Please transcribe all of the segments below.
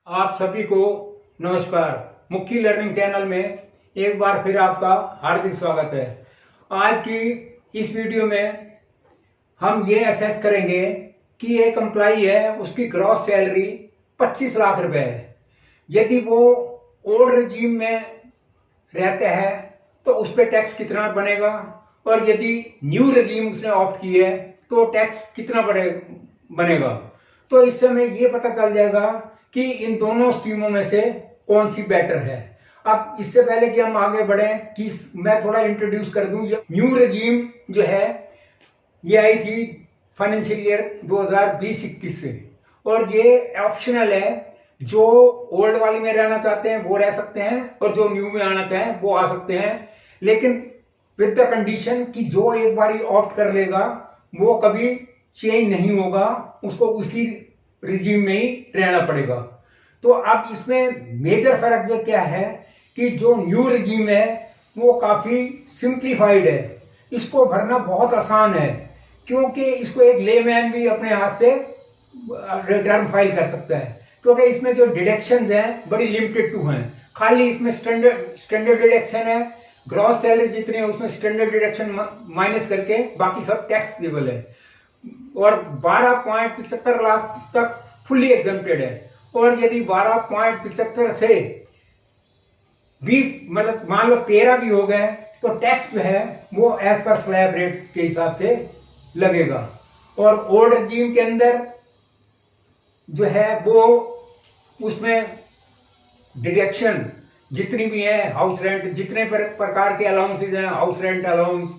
आप सभी को नमस्कार। मुक्की लर्निंग चैनल में एक बार फिर आपका हार्दिक स्वागत है। आज की इस वीडियो में हम ये असेस करेंगे कि एक एम्प्लॉई है, उसकी ग्रॉस सैलरी 25 लाख रुपए है। यदि वो ओल्ड रजीम में रहता है तो उस पर टैक्स कितना बनेगा, और यदि न्यू रजीम उसने ऑप्ट की है तो टैक्स कितना बनेगा। तो इससे हमें ये पता चल जाएगा कि इन दोनों स्कीमों में से कौन सी बेटर है। अब इससे पहले कि हम आगे बढ़ें कि मैं थोड़ा इंट्रोड्यूस कर दूं। ये न्यू रजीम जो है ये आई थी फाइनेंशियल ईयर 2020-21 से, और ये ऑप्शनल है। जो ओल्ड वाली में रहना चाहते हैं वो रह सकते हैं, और जो न्यू में आना चाहें वो आ सकते हैं, लेकिन विद द कंडीशन कि जो एक बार ऑप्ट कर लेगा वो कभी चेंज नहीं होगा, उसको उसी रिजीम में ही रहना पड़ेगा। तो अब इसमें मेजर फर्क जो क्या है कि जो न्यू रिजीम है वो काफी सिंप्लीफाइड है, इसको भरना बहुत आसान है, क्योंकि इसको एक लेमैन भी अपने हाथ से रिटर्न फाइल कर सकता है, क्योंकि इसमें जो डिडक्शंस हैं बड़ी लिमिटेड टू हैं। खाली इसमें स्टैंडर्ड डिडक्शन है, ग्रॉस सैलरी जितनी है उसमें स्टैंडर्ड डिडक्शन माइनस करके बाकी सब टैक्सेबल है, और 12.75 लाख तक फुल्ली एग्जम्प्टेड है। और यदि 12.75 से 20 मतलब मान लो 13 भी हो गए तो टैक्स जो है वो एज पर स्लैब रेट के हिसाब से लगेगा। और ओल्ड रजीम के अंदर जो है वो उसमें डिडक्शन जितनी भी है, हाउस रेंट जितने प्रकार के अलाउंसेज हैं, house rent allowance,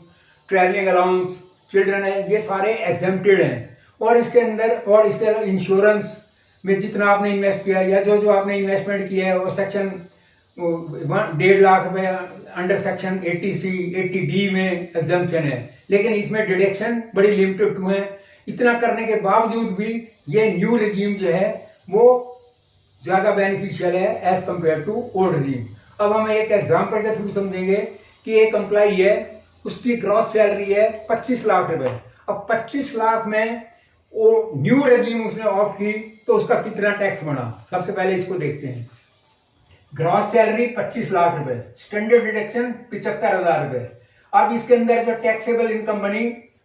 travelling allowance, children है, ये सारे एग्जेम्प्टेड हैं। और इसके अंदर और इसके अलावा इंश्योरेंस में जितना आपने इन्वेस्ट किया या जो जो आपने इन्वेस्टमेंट किया है वो सेक्शन 1.5 लाख रुपए अंडर सेक्शन 80C 80D में एग्जाम्पशन है, लेकिन इसमें डिडक्शन बड़ी लिमिटेड टू है। इतना करने के बावजूद भी ये न्यू रिजीम जो है वो ज्यादा बेनिफिशियल है as compared to old regime. अब हम एक एग्जाम्पल के थ्रू समझेंगे कि एक एम्प्लॉई है, उसकी ग्रॉस सैलरी है 25 लाख रुपए। अब 25 लाख में वो न्यू रेजिम उसने ऑफ की तो उसका कितना टैक्स बना, सबसे पहले इसको देखते हैं। ग्रॉस सैलरी 25 लाख रुपए, स्टैंडर्ड डिडक्शन 75,000 रुपए। अब इसके अंदर जो टैक्सेबल इनकम बनी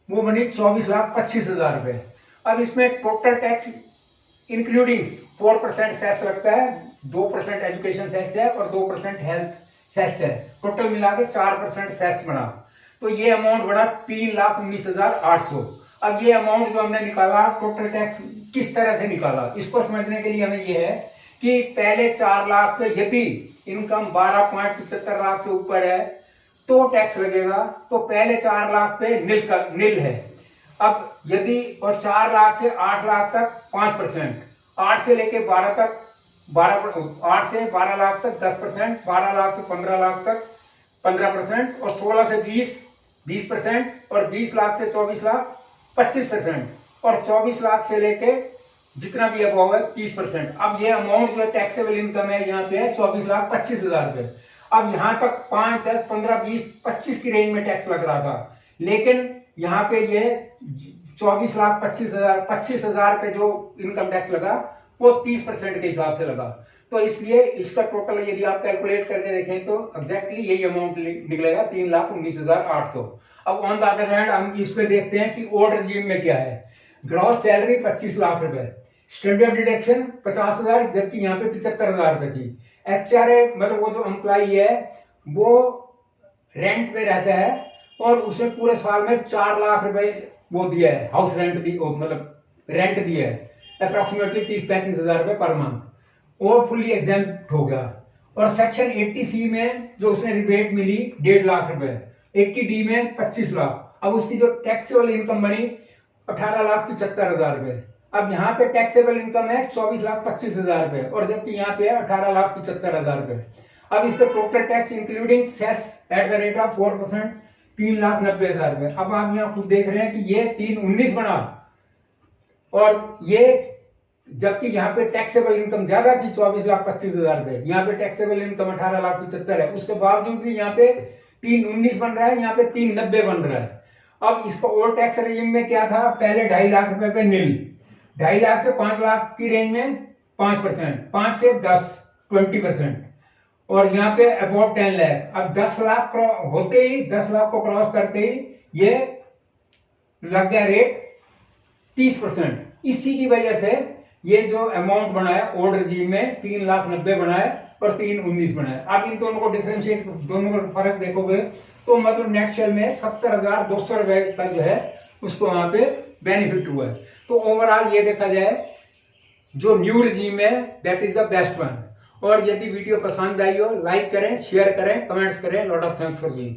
वो बनी 24,25,000 रुपए। अब इसमें टोटल टैक्स इंक्लूडिंग 4% सेस लगता है, 2% एजुकेशन सेस है और 2% हेल्थ सेस है, टोटल मिला के 4% सेस बना। तो ये अमाउंट बना 3,19,800। अब ये अमाउंट जो हमने निकाला, टोटल टैक्स किस तरह से निकाला, इसको समझने के लिए हमें ये है कि पहले 4 लाख पे यदि इनकम 12.75 लाख से ऊपर है तो टैक्स लगेगा, तो पहले 4 लाख पे नील है। अब यदि और 4 लाख से 8 लाख तक 5%, 8 से लेके 12 तक 8 से 12 लाख तक 10%, 12 लाख से 15 लाख तक 15%, और 16 से 20% और 20 लाख से 24 लाख 25%, और 24 लाख से लेके जितना भी अबाव है 30%। अब ये अमाउंट जो टैक्सेबल इनकम है यहाँ पे है 24,25,000 रुपए। अब यहाँ तक 5, 10, 15, 20, 25 की रेंज में टैक्स लग रहा था, लेकिन यहाँ पे ये 24,25,000 25,000 पे जो इनकम टैक्स लगा वो 30% के हिसाब से लगा। तो इसलिए इसका टोटल यदि आप कैलकुलेट करके देखें तो एग्जैक्टली यही अमाउंट निकलेगा, 3,19,800। अब ऑन द अदर हैंड हम इस पे देखते हैं कि ओल्ड रजीम में क्या है। ग्रॉस सैलरी 25 लाख रुपए, स्टैंडर्ड डिडक्शन 50,000, जबकि यहाँ पे 75,000 रुपए थी। एचआरए मतलब वो जो एम्प्लॉई है वो रेंट पे रहता है और उसे पूरे साल में 4 लाख रुपए वो दिया है, हाउस रेंट दी, मतलब रेंट दिया है अप्रोक्सीमेटली 30-35,000 रुपए पर मंथ, वो फुल्ली एग्जेम्प्ट हो गया। और सेक्शन 80C में जो उसने रिबेट मिली 1.5 लाख रुपए, 80D में 25 लाख। अब उसकी जो टैक्सेबल इनकम बनी 18,75,000 रुपए। अब यहाँ पे टैक्सेबल इनकम है 24,25,000 रुपए, और जबकि यहाँ पे है 18,75,000 रुपए। अब इस पे total tax including cess at the rate of 4% 3,90,000 रुपए। अब आप यहाँ खुद देख रहे हैं कि ये 3,19 बना, और ये जबकि यहाँ पे टैक्सेबल इनकम ज्यादा थी 24,25,000 रुपए, यहाँ पे टैक्सेबल इनकम 18,75,000 है, उसके बावजूद भी यहाँ पे 3,19 बन रहा है, यहाँ पे 3,90 बन रहा है। अब इसका ओल्ड टैक्स रेजिम में क्या था, पहले 2.5 लाख रुपए पे नील, 2.5 लाख से 5 लाख की रेंज में 5%, 5 से 10 20%। और यहाँ पे अबाउट 10 लाख, अब 10 लाख होते ही 10 लाख को क्रॉस करते ही ये लग गया रेट 30%। इसी की वजह से ये जो अमाउंट बना है ओल्ड रजीम में 3,90,000 बना है और 3,19 बना है। अब इन दोनों को डिफरेंशिएट, दोनों का फर्क देखोगे तो मतलब नेक्स्ट ईयर में 70,200 रुपए का जो है उसको वहां पे बेनिफिट हुआ है। तो ओवरऑल ये देखा जाए जो न्यू रजीम है that is the best one. और यदि वीडियो पसंद आई हो लाइक करें, शेयर करें, कमेंट्स करें। Lot of thanks for being.